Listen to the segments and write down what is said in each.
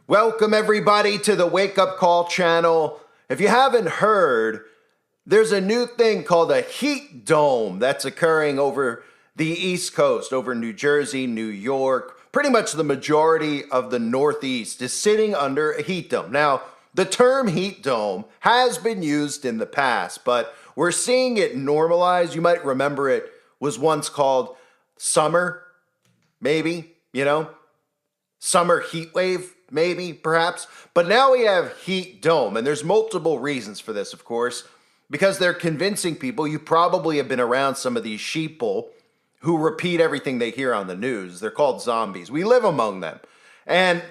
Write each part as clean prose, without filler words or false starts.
Welcome everybody to the Wake Up Call channel. If you haven't heard, there's a new thing called a heat dome that's occurring over the East Coast, over New Jersey, New York. Pretty much the majority of the Northeast is sitting under a heat dome. Now, the term heat dome has been used in the past, but we're seeing it normalize. You might remember it was once called summer, maybe, summer heat wave. Maybe, perhaps. But now we have heat dome, and there's multiple reasons for this, of course, because they're convincing people. You probably have been around some of these sheeple who repeat everything they hear on the news. They're called zombies. We live among them. And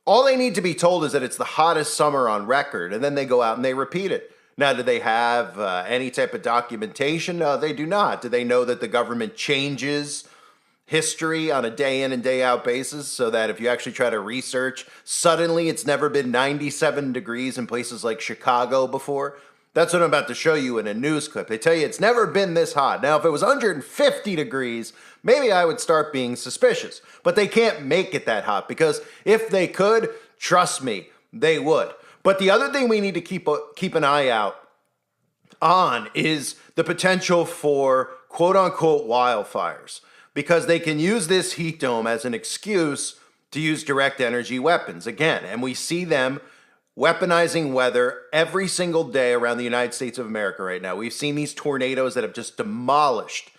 all they need to be told is that it's the hottest summer on record, and then they go out and they repeat it. Now, do they have any type of documentation? No, they do not. Do they know that the government changes history on a day in and day out basis so that if you actually try to research, suddenly it's never been 97 degrees in places like Chicago before? That's what I'm about to show you in a news clip. They tell you it's never been this hot. Now, if it was 150 degrees, maybe I would start being suspicious. But they can't make it that hot because if they could, trust me, they would. But the other thing we need to keep an eye out on is the potential for quote-unquote wildfires, because they can use this heat dome as an excuse to use direct energy weapons again. And we see them weaponizing weather every single day around the United States of America right now. We've seen these tornadoes that have just demolished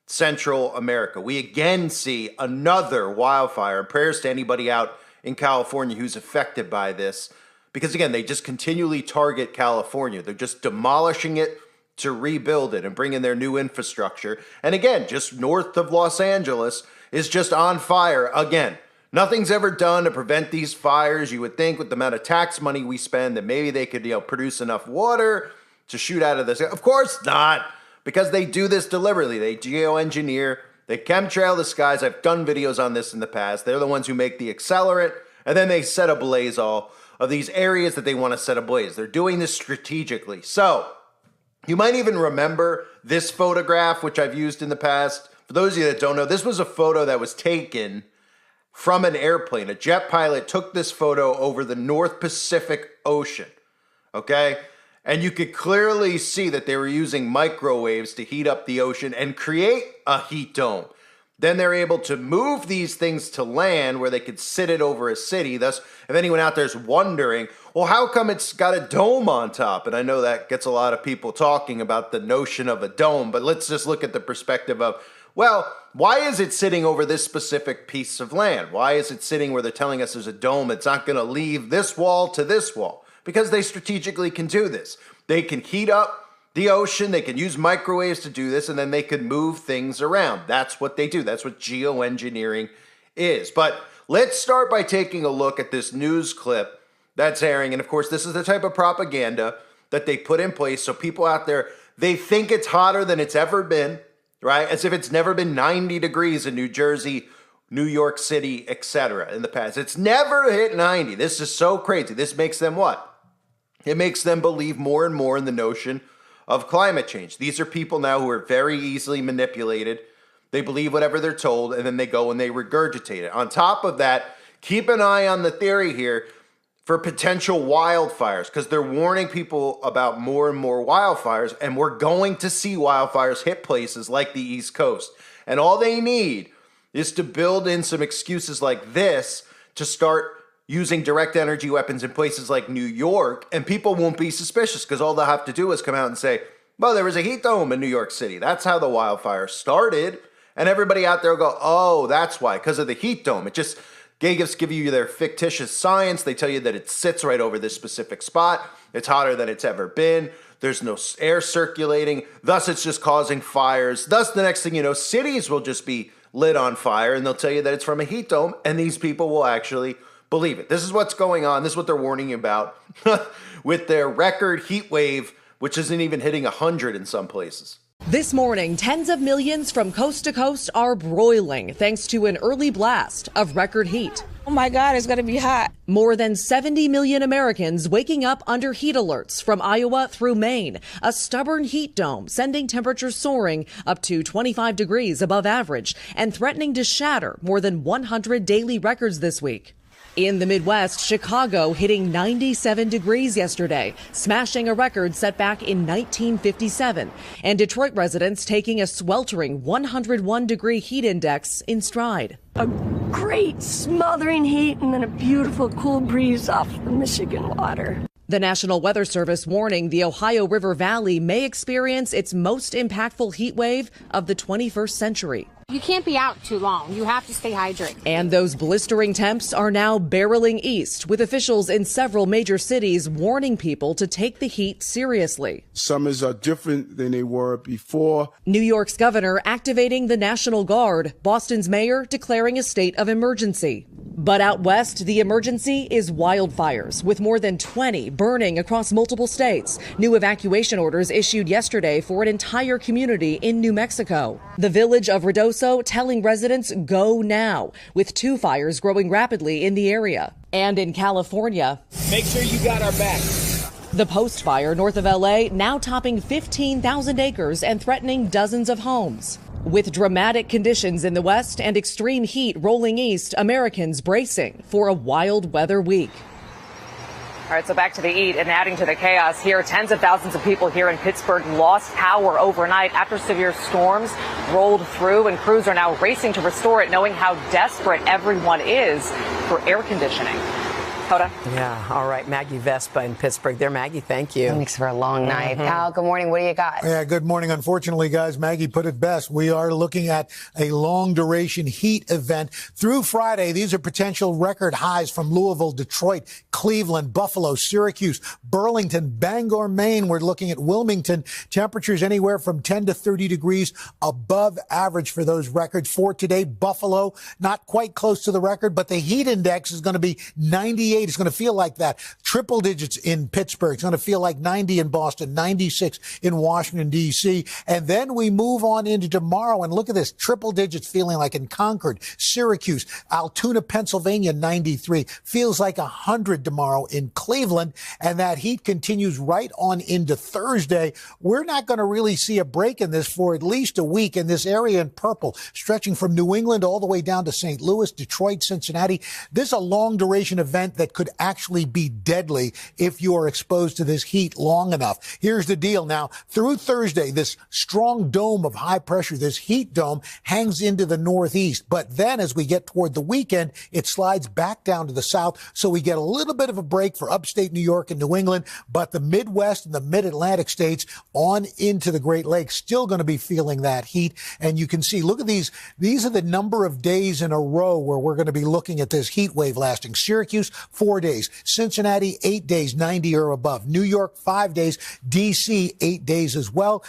Central America. We again see another wildfire. Prayers to anybody out in California who's affected by this, because again, they just continually target California. They're just demolishing it to rebuild it and bring in their new infrastructure. And again, just north of Los Angeles is just on fire again. Nothing's ever done to prevent these fires. You would think with the amount of tax money we spend that maybe they could, produce enough water to shoot out of this. Of course not, because they do this deliberately. They geoengineer, they chemtrail the skies. I've done videos on this in the past. They're the ones who make the accelerant, and then they set ablaze all of these areas that they want to set ablaze. They're doing this strategically. So, you might even remember this photograph, which I've used in the past. For those of you that don't know, this was a photo that was taken from an airplane. A jet pilot took this photo over the North Pacific Ocean, okay? And you could clearly see that they were using microwaves to heat up the ocean and create a heat dome. Then they're able to move these things to land where they could sit it over a city. Thus, if anyone out there is wondering, well, how come it's got a dome on top? And I know that gets a lot of people talking about the notion of a dome, but let's just look at the perspective of, well, why is it sitting over this specific piece of land? Why is it sitting where they're telling us there's a dome? It's not going to leave this wall to this wall, because they strategically can do this. They can heat up the ocean, they can use microwaves to do this, and then they could move things around. That's what they do. That's what geoengineering is. But let's start by taking a look at this news clip that's airing. And of course, this is the type of propaganda that they put in place. So people out there, they think it's hotter than it's ever been, right? As if it's never been 90 degrees in New Jersey, New York City, etc. in the past. It's never hit 90. This is so crazy. This makes them what? It makes them believe more and more in the notion of climate change. These are people now who are very easily manipulated. They believe whatever they're told, and then they go and they regurgitate it. On top of that, keep an eye on the theory here for potential wildfires, because they're warning people about more and more wildfires, and we're going to see wildfires hit places like the East Coast. And all they need is to build in some excuses like this to start using direct energy weapons in places like New York, and people won't be suspicious because all they'll have to do is come out and say, well, there was a heat dome in New York City. That's how the wildfire started. And everybody out there will go, oh, that's why, because of the heat dome. It just, give you their fictitious science. They tell you that it sits right over this specific spot. It's hotter than it's ever been. There's no air circulating. Thus, it's just causing fires. Thus, the next thing you know, cities will just be lit on fire, and they'll tell you that it's from a heat dome, and these people will actually believe it. This is what's going on. This is what they're warning you about with their record heat wave, which isn't even hitting 100 in some places. This morning, tens of millions from coast to coast are broiling thanks to an early blast of record heat. Oh my God, it's going to be hot. More than 70 million Americans waking up under heat alerts from Iowa through Maine. A stubborn heat dome sending temperatures soaring up to 25 degrees above average and threatening to shatter more than 100 daily records this week. In the Midwest, Chicago hitting 97 degrees yesterday, smashing a record set back in 1957. And Detroit residents taking a sweltering 101-degree heat index in stride. A great smothering heat and then a beautiful cool breeze off the Michigan water. The National Weather Service warning the Ohio River Valley may experience its most impactful heat wave of the 21st century. You can't be out too long. You have to stay hydrated. And those blistering temps are now barreling east, with officials in several major cities warning people to take the heat seriously. Summers are different than they were before. New York's governor activating the National Guard, Boston's mayor declaring a state of emergency. But out west, the emergency is wildfires, with more than 20 burning across multiple states. New evacuation orders issued yesterday for an entire community in New Mexico. The village of Ruidoso telling residents go now, with 2 fires growing rapidly in the area. And in California, make sure you got our back. The Post Fire north of LA now topping 15,000 acres and threatening dozens of homes. With dramatic conditions in the west and extreme heat rolling east, Americans bracing for a wild weather week. All right, so back to the heat and adding to the chaos here. Tens of thousands of people here in Pittsburgh lost power overnight after severe storms rolled through, and crews are now racing to restore it, knowing how desperate everyone is for air conditioning. Hoda? Yeah, all right. Maggie Vespa in Pittsburgh. There, Maggie, thank you. Thanks for a long night. Al, good morning. What do you got? Yeah, good morning. Unfortunately, guys, Maggie put it best. We are looking at a long-duration heat event. Through Friday, these are potential record highs from Louisville, Detroit, Cleveland, Buffalo, Syracuse, Burlington, Bangor, Maine. We're looking at Wilmington. Temperatures anywhere from 10 to 30 degrees above average for those records. For today, Buffalo, not quite close to the record, but the heat index is going to be 98. It's going to feel like that. Triple digits in Pittsburgh. It's going to feel like 90 in Boston, 96 in Washington, D.C. And then we move on into tomorrow, and look at this. Triple digits feeling like in Concord, Syracuse, Altoona, Pennsylvania, 93. Feels like 100 tomorrow in Cleveland. And that heat continues right on into Thursday. We're not going to really see a break in this for at least a week in this area in purple, stretching from New England all the way down to St. Louis, Detroit, Cincinnati. This is a long duration event that could actually be deadly if you are exposed to this heat long enough. Here's the deal now. Through Thursday, this strong dome of high pressure, this heat dome, hangs into the northeast. But then as we get toward the weekend, it slides back down to the south. So we get a little bit of a break for upstate New York and New England. But the Midwest and the mid-Atlantic states on into the Great Lakes still going to be feeling that heat. And you can see, look at these. These are the number of days in a row where we're going to be looking at this heat wave lasting. Syracuse, 4 days. Cincinnati, 8 days, 90 or above. New York, 5 days. D.C., 8 days as well.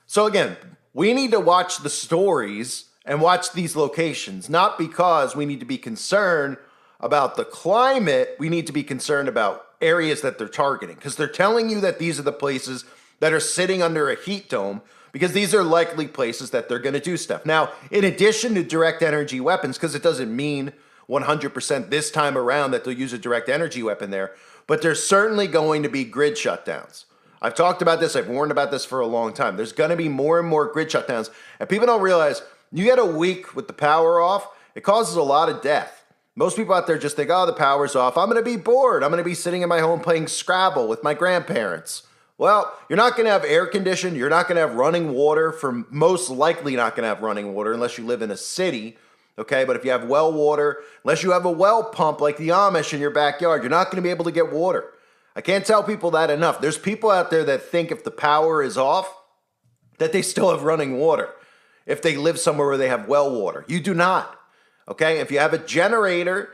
So again, we need to watch the stories and watch these locations, not because we need to be concerned about the climate. We need to be concerned about areas that they're targeting, because they're telling you that these are the places that are sitting under a heat dome, because these are likely places that they're going to do stuff. Now, in addition to direct energy weapons, because it doesn't mean 100% this time around that they'll use a direct energy weapon there, but there's certainly going to be grid shutdowns. I've talked about this. I've warned about this for a long time. There's going to be more and more grid shutdowns, and people don't realize you get a week with the power off, it causes a lot of death. Most people out there just think, oh, the power's off. I'm going to be bored. I'm going to be sitting in my home playing Scrabble with my grandparents. Well, you're not going to have air conditioning. You're not going to have running water. For most likely not going to have running water unless you live in a city. Okay, but if you have well water, unless you have a well pump like the Amish in your backyard, you're not going to be able to get water. I can't tell people that enough. There's people out there that think if the power is off, that they still have running water. If they live somewhere where they have well water. You do not. Okay, if you have a generator,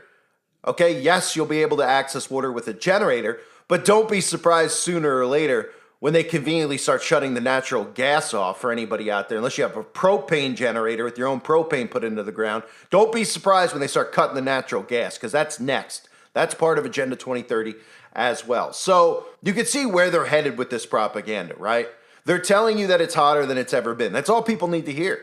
okay, yes, you'll be able to access water with a generator, but don't be surprised sooner or later when they conveniently start shutting the natural gas off for anybody out there, unless you have a propane generator with your own propane put into the ground. Don't be surprised when they start cutting the natural gas, because that's next. That's part of Agenda 2030 as well. So you can see where they're headed with this propaganda, right? They're telling you that it's hotter than it's ever been. That's all people need to hear.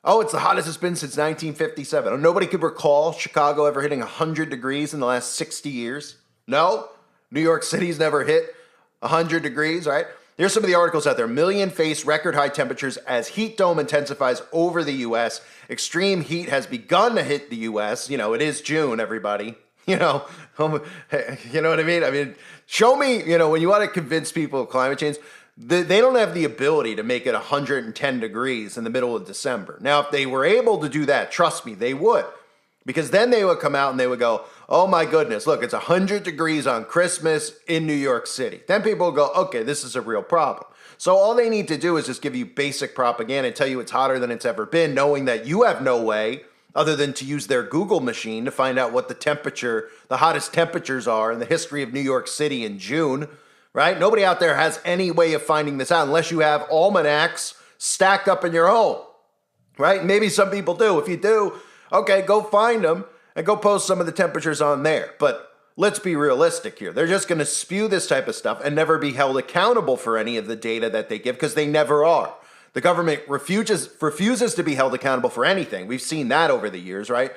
Oh, it's the hottest it's been since 1957. Oh, nobody could recall Chicago ever hitting 100 degrees in the last 60 years. No, New York City's never hit 100 degrees, right? Here's some of the articles out there. Million face record high temperatures as heat dome intensifies over the U.S. Extreme heat has begun to hit the U.S. You know, it is June, everybody. You know, you know what I mean? I mean, show me, when you want to convince people of climate change, they don't have the ability to make it 110 degrees in the middle of December. Now, if they were able to do that, trust me, they would. Because then they would come out and they would go, oh my goodness, look, it's 100 degrees on Christmas in New York City. Then people will go, okay, this is a real problem. So all they need to do is just give you basic propaganda and tell you it's hotter than it's ever been, knowing that you have no way other than to use their Google machine to find out what the hottest temperatures are in the history of New York City in June, right? Nobody out there has any way of finding this out unless you have almanacs stacked up in your home, right? Maybe some people do. If you do, okay, go find them and go post some of the temperatures on there. But let's be realistic here. They're just going to spew this type of stuff and never be held accountable for any of the data that they give because they never are. The government refuses to be held accountable for anything. We've seen that over the years, right?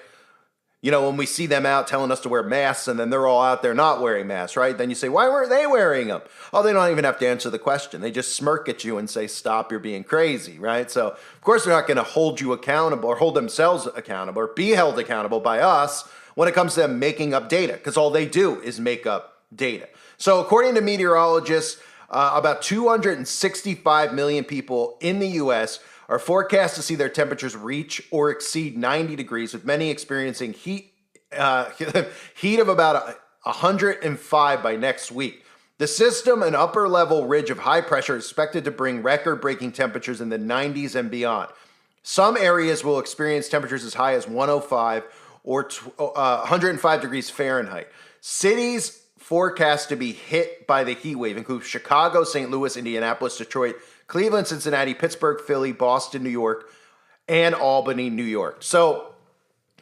When we see them out telling us to wear masks and then they're all out there not wearing masks, right? Then you say, why weren't they wearing them? Oh, they don't even have to answer the question. They just smirk at you and say, stop, you're being crazy, right? So, of course, they're not going to hold you accountable or hold themselves accountable or be held accountable by us when it comes to them making up data, because all they do is make up data. So, according to meteorologists, about 265 million people in the U.S. are forecast to see their temperatures reach or exceed 90 degrees, with many experiencing heat of about 105 by next week. The system, an upper-level ridge of high pressure, is expected to bring record-breaking temperatures in the 90s and beyond. Some areas will experience temperatures as high as 105 or 105 degrees Fahrenheit. Cities forecast to be hit by the heat wave include Chicago, St. Louis, Indianapolis, Detroit, Cleveland, Cincinnati, Pittsburgh, Philly, Boston, New York, and Albany, New York. So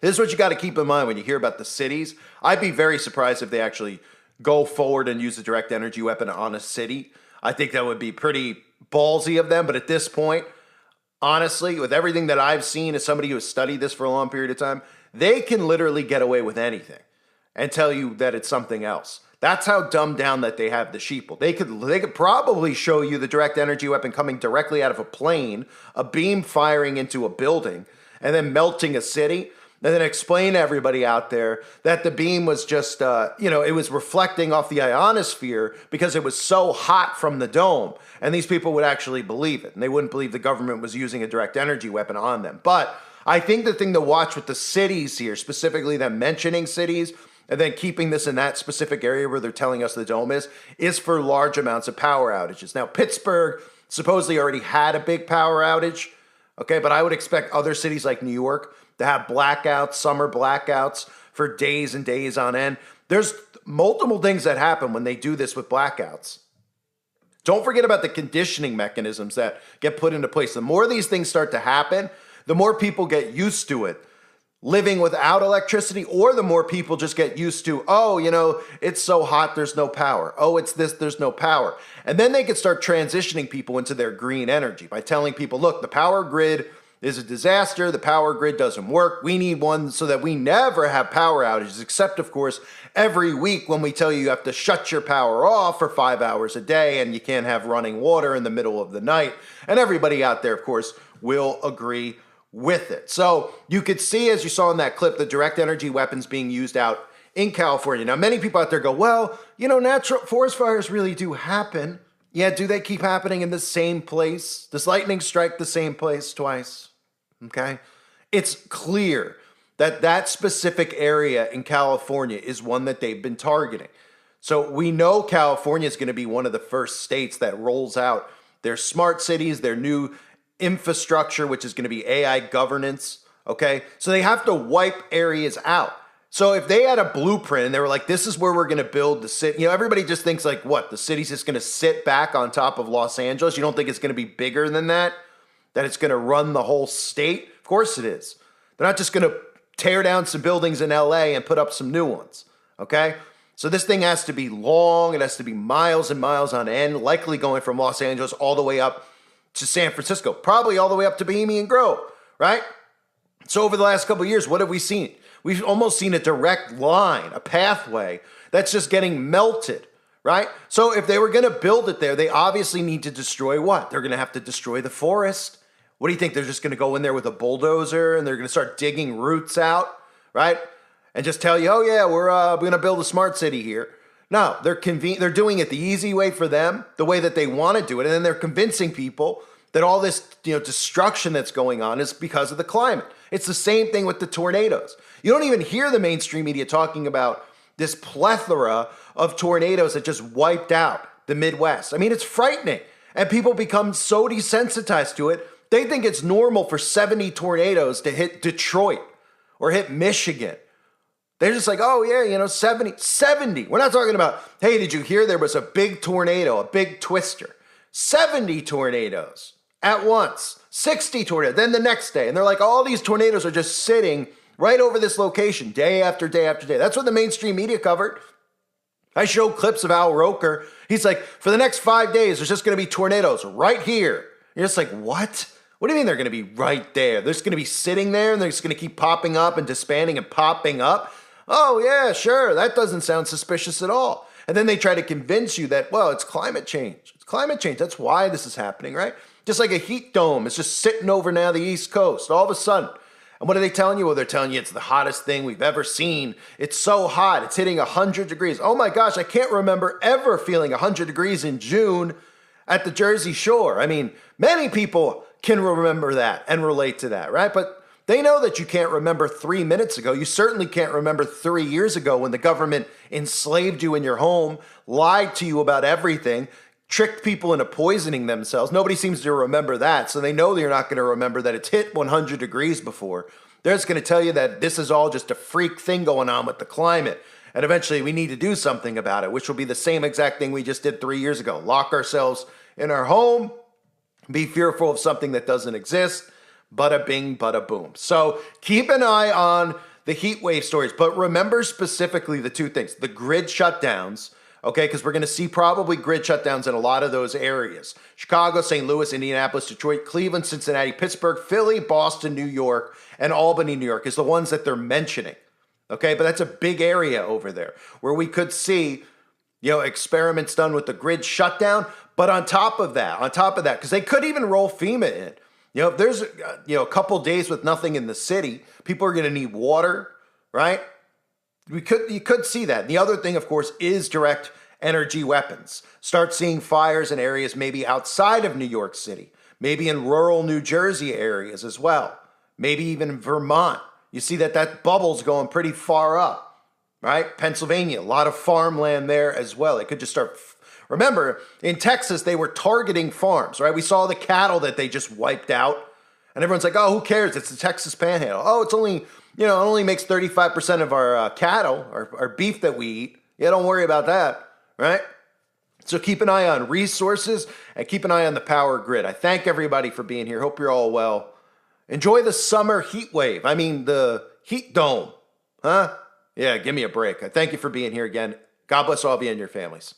this is what you got to keep in mind when you hear about the cities. I'd be very surprised if they actually go forward and use a direct energy weapon on a city. I think that would be pretty ballsy of them. But at this point, honestly, with everything that I've seen as somebody who has studied this for a long period of time, they can literally get away with anything and tell you that it's something else. That's how dumbed down that they have the sheeple. They could probably show you the direct energy weapon coming directly out of a plane, a beam firing into a building, and then melting a city, and then explain to everybody out there that the beam was just, it was reflecting off the ionosphere because it was so hot from the dome. And these people would actually believe it. And they wouldn't believe the government was using a direct energy weapon on them. But I think the thing to watch with the cities here, specifically them mentioning cities, and then keeping this in that specific area where they're telling us the dome is for large amounts of power outages. Now, Pittsburgh supposedly already had a big power outage, okay, but I would expect other cities like New York to have blackouts, summer blackouts for days and days on end. There's multiple things that happen when they do this with blackouts. Don't forget about the conditioning mechanisms that get put into place. The more these things start to happen, the more people get used to it. Living without electricity, or the more people just get used to, it's so hot, there's no power. Oh, it's this, there's no power. And then they can start transitioning people into their green energy by telling people, look, the power grid is a disaster. The power grid doesn't work. We need one so that we never have power outages, except, of course, every week when we tell you have to shut your power off for 5 hours a day and you can't have running water in the middle of the night. And everybody out there, of course, will agree with it. So you could see, as you saw in that clip, the direct energy weapons being used out in California. Now, many people out there go, well, natural forest fires really do happen. Yeah, do they keep happening in the same place? Does lightning strike the same place twice? Okay. It's clear that that specific area in California is one that they've been targeting. So we know California is going to be one of the first states that rolls out their smart cities, their new infrastructure, which is going to be AI governance, okay? So they have to wipe areas out. So if they had a blueprint and they were like, this is where we're going to build the city, everybody just thinks like, what, the city's just going to sit back on top of Los Angeles? You don't think it's going to be bigger than that? That it's going to run the whole state? Of course it is. They're not just going to tear down some buildings in LA and put up some new ones, okay? So this thing has to be long. It has to be miles and miles on end, likely going from Los Angeles all the way up to San Francisco, probably all the way up to Bohemian Grove, right? So over the last couple of years, what have we seen? We've almost seen a direct line, a pathway that's just getting melted, right? So if they were going to build it there, they obviously need to destroy what? They're going to have to destroy the forest. What do you think? They're just going to go in there with a bulldozer and they're going to start digging roots out, right? and just tell you, oh yeah, we're going to build a smart city here. No, they're doing it the easy way for them, the way that they want to do it, and then they're convincing people that all this destruction that's going on is because of the climate. It's the same thing with the tornadoes. You don't even hear the mainstream media talking about this plethora of tornadoes that just wiped out the Midwest. I mean, it's frightening, and people become so desensitized to it, they think it's normal for 70 tornadoes to hit Detroit or hit Michigan. They're just like, oh yeah, 70. We're not talking about, hey, did you hear there was a big tornado, a big twister? 70 tornadoes at once, 60 tornadoes, then the next day. And they're like, all these tornadoes are just sitting right over this location day after day after day. That's what the mainstream media covered. I showed clips of Al Roker. He's like, for the next 5 days, there's just going to be tornadoes right here. You're just like, what? What do you mean they're going to be right there? They're just going to be sitting there and they're just going to keep popping up and disbanding and popping up? Oh, yeah, sure. That doesn't sound suspicious at all. And then they try to convince you that, well, it's climate change. It's climate change. That's why this is happening, right? Just like a heat dome. It's just sitting over now the East Coast all of a sudden. And what are they telling you? Well, they're telling you it's the hottest thing we've ever seen. It's so hot. It's hitting 100 degrees. Oh my gosh, I can't remember ever feeling 100 degrees in June at the Jersey Shore. I mean, many people can remember that and relate to that, right? But they know that you can't remember 3 minutes ago. You certainly can't remember 3 years ago when the government enslaved you in your home, lied to you about everything, tricked people into poisoning themselves. Nobody seems to remember that. So they know that you're not going to remember that it's hit 100 degrees before. They're just going to tell you that this is all just a freak thing going on with the climate. And eventually we need to do something about it, which will be the same exact thing we just did 3 years ago. Lock ourselves in our home, be fearful of something that doesn't exist. Bada bing, bada boom. So keep an eye on the heat wave stories, but remember specifically the two things, the grid shutdowns, okay, because we're going to see probably grid shutdowns in a lot of those areas. Chicago, St. Louis, Indianapolis, Detroit, Cleveland, Cincinnati, Pittsburgh, Philly, Boston, New York, and Albany, New York is the ones that they're mentioning, okay? But that's a big area over there where we could see, experiments done with the grid shutdown, but on top of that, because they could even roll FEMA in. If there's a couple days with nothing in the city, people are going to need water, right? You could see that. And the other thing, of course, is direct energy weapons. Start seeing fires in areas maybe outside of New York City, maybe in rural New Jersey areas as well, maybe even Vermont. You see that bubble's going pretty far up, right? Pennsylvania, a lot of farmland there as well. It could just start. Remember, in Texas, they were targeting farms, right? We saw the cattle that they just wiped out. And everyone's like, oh, who cares? It's the Texas Panhandle. Oh, it's only, it only makes 35% of our cattle, our beef that we eat. Yeah, don't worry about that, right? So keep an eye on resources and keep an eye on the power grid. I thank everybody for being here. Hope you're all well. Enjoy the summer heat wave. I mean, the heat dome, huh? Yeah, give me a break. I thank you for being here again. God bless all of you and your families.